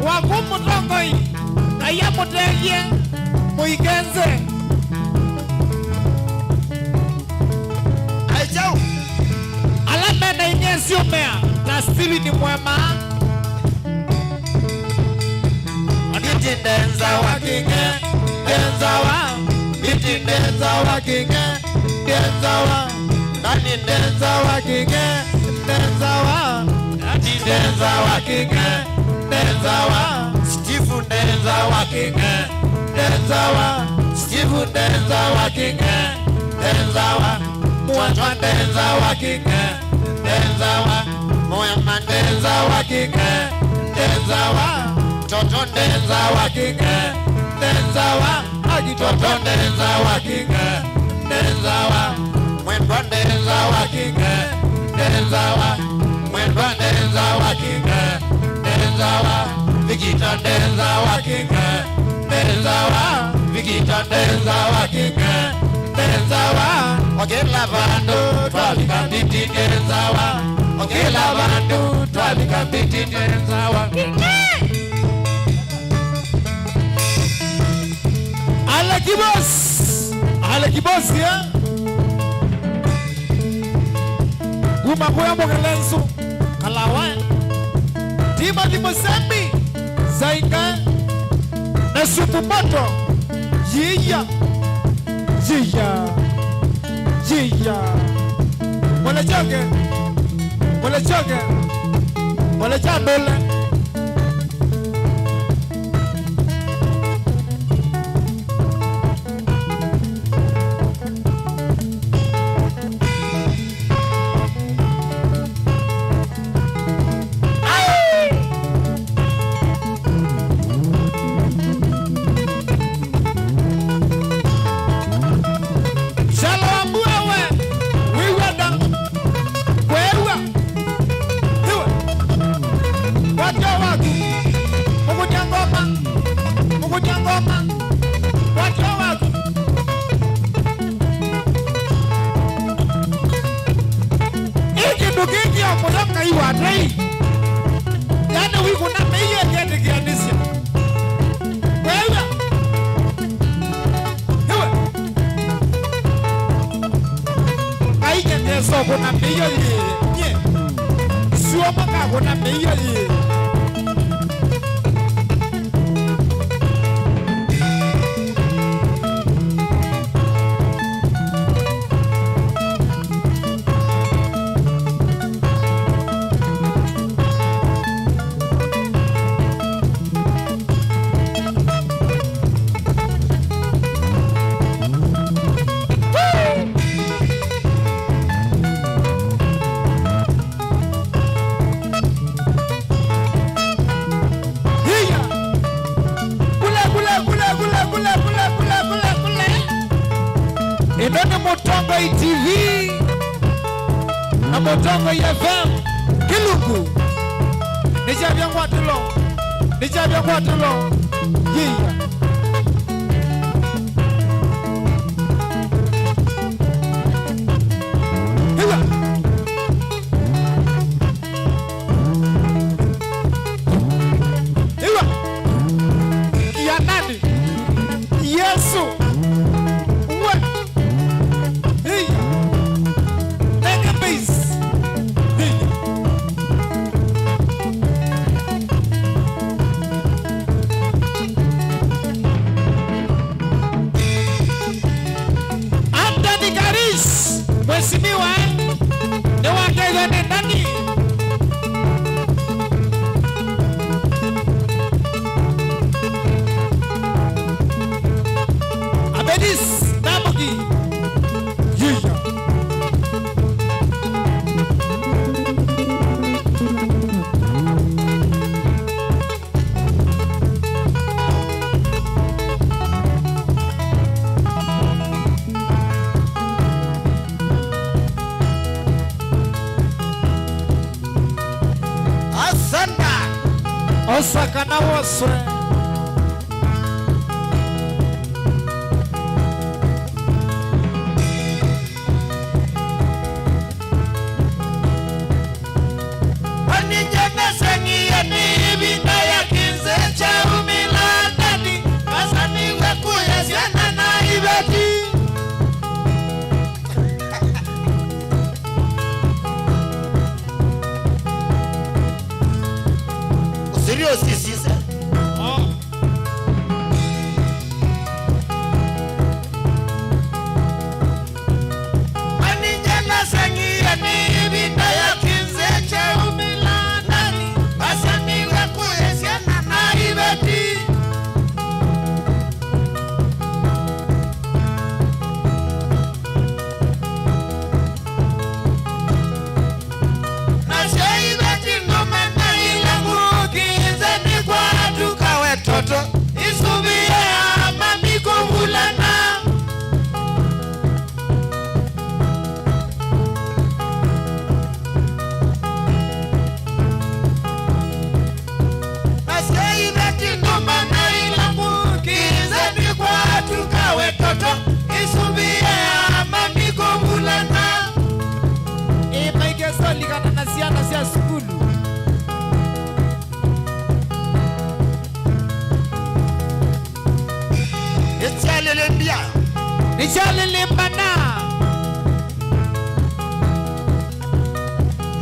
wakumu tongoi na ya mutegie muigenze Aijau Alamwena inye siumea na Steven Mwama Aditi ndenza wakinge Ndenza wa Biti ndenza wakinge Ndenza wa Nani ndenza wakinge Ndenza wa Ati ndenza wakinge Ndenza wa Steve ndenza wakinge Ndenza wa Steve ndenza wakinge Ndenza wa Mwatwa ndenza wakinge Ndenza wa Mwema ndenza wakinge Ndenza wa Toto ndenza wakinge Ndenza wa Agitoto ndenza wakinge Ndenza wa Mwendwa ndenza wakinge denzawa mwendwa denzawa kinga denzawa Vikita denzawa kinga denzawa Vikita denzawa kinga denzawa Okela bandu twalika biti denzawa Okela bandu twalika biti denzawa Alekibos ya Guma kuya mogelensu Kalawa Tima di Mosambi Zainga Na supu moto Yiya Mole joge Mole jandole Idoni Mutongo TV na Mutongo FM Kiluku Nijabia Mwatulo Yiya Hiwa Ya nani Yesu Mheshimiwa ni wakeza ni nani? Abedis Nabugi Yiya Osaka na waswe Wanijana sangi ya nibina ya kinze cha umilandani Masani weku ya siana na ibeti Serious kisisa Nishalilimbana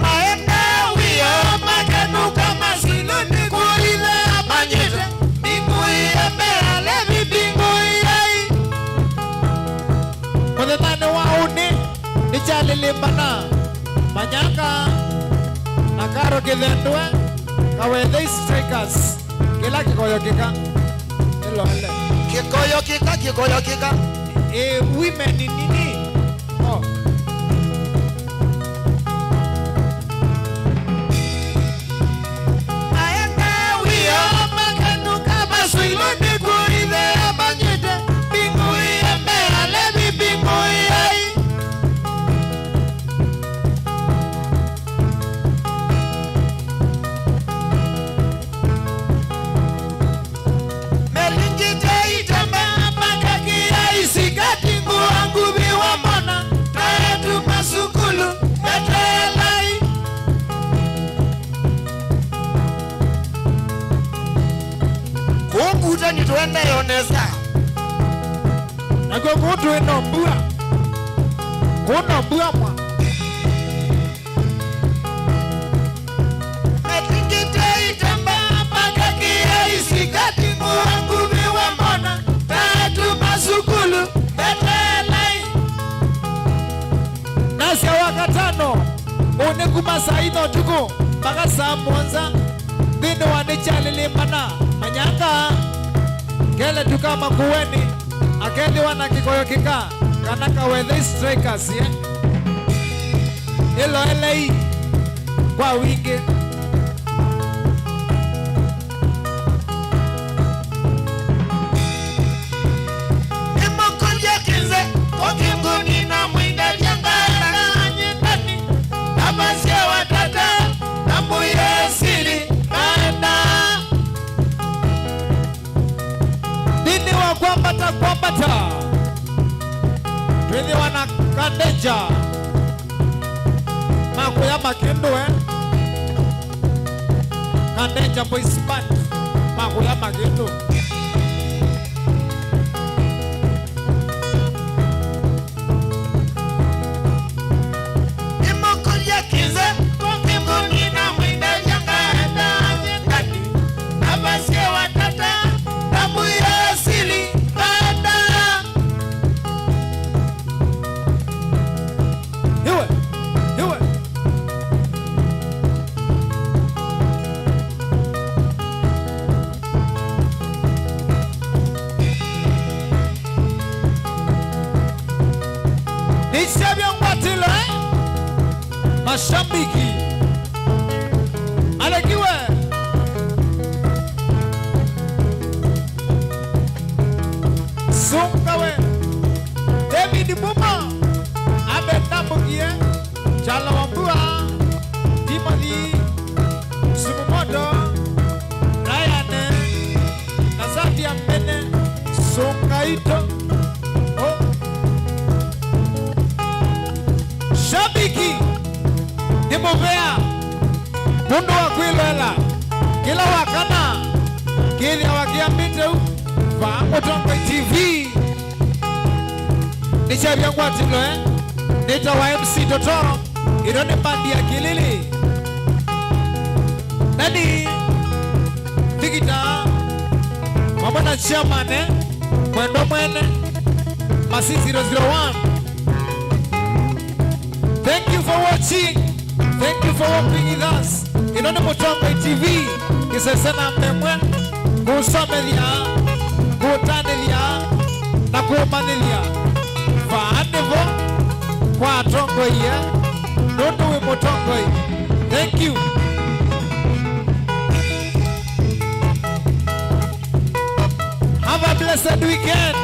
Maenawio maganuka masiluni kuile abanyete Binguie meale vibinguie Mwenye wauni Nishalilimbana Manyaka Nakaro kidhendwe Kawedhe strikers Kila kikoyo kika Hilo hele Kikoyo kika women ni nini? Oh. Nituende yonesa Nako kutu inombua Kunombua mwa Metingite itamba Makakia isikati Muangu viwa mona Tatu masukulu Betelai Nasi ya wakatano Unikuma saino tuku Maka saa mwanza Dino wanichalilimbana Manyanga Kele tuka makuweni Akeli wana kikoyo kika Kanaka wedhe strikers ye Ilo LA Kwa wingi Imukunje kinze Okinguni na mwinda jangala Anyetani Nabasia watata Namuye siri Kaenda Dini wa kwambata Twini wana kandeja Makuya makindu Kandeja boys band Makuya makindu Imukunje kinze Okinguni na mwinda jangala Anyetani Nabasia watata Namuye siri Kaenda Hiwe Nishabia mwatilo Mashabiki Alekiwe Sungawe David Buma Abetambukie Chala Wambua Timothy Sumumoto Ryan Nazati Ambene Sungaito Shabiki Nimovea Mundu wa kuilela Kila wakana Kili hawakiambite Mutongo TV Nishabia mwatilo Nita wa MC Totoro Irone bandi ya Kilili Nani Digita Mamona chairman Mwendo mwene Masi 001 Thank you for watching. Thank you for working with us. Inone Mutongo TV Kisesena memwe Kusomelia Kutanelia Na kumanelia Faanevo Kwa tongo ya Nondo we Mutongo. Thank you. Have a blessed weekend.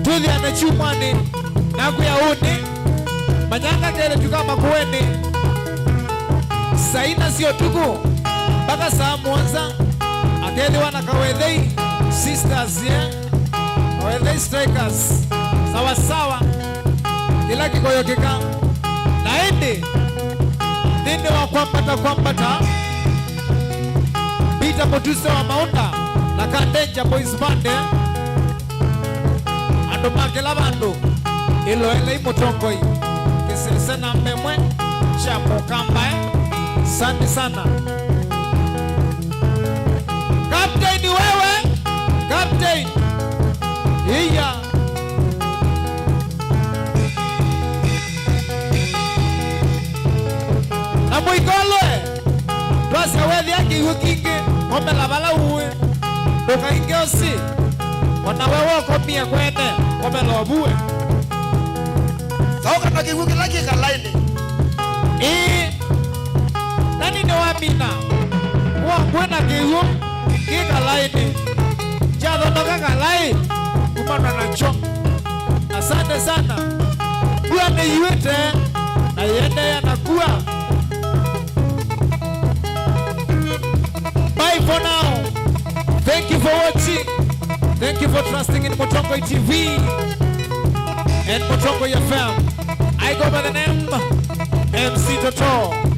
Tulia na chumani Naku ya uni Manyanga kele tukama kuweni Saina sio tuku Baka saa mwanza Akeli wana kawedhei Sisters yeah Kawedhei strikers Sawa sawa Kila kikoyo kika Naende Ninde wa kwambata Peter Motuse wa Maunda Na Kandenja Boys Band Mandu makela bandu ilo ele Mutongoi kisesena memwe cha Mukamba. Asante sana Captain, wewe Captain iya na muigolwe twase wethi yake yukingi omela bala uwe ukaingeosi ona wewe komia kwene omela obuwe sauka na kiwuki laki kalaini nani ne wamina wa kwena kiwu kikalaini jado noka kalai kumana na chok. Asante sana kuwa ne yuete na yende ya nakua. Bye for now. Thank you for watching. Thank you for trusting in Mutongoi TV and Mutongoi FM. I go by the name MC Toto.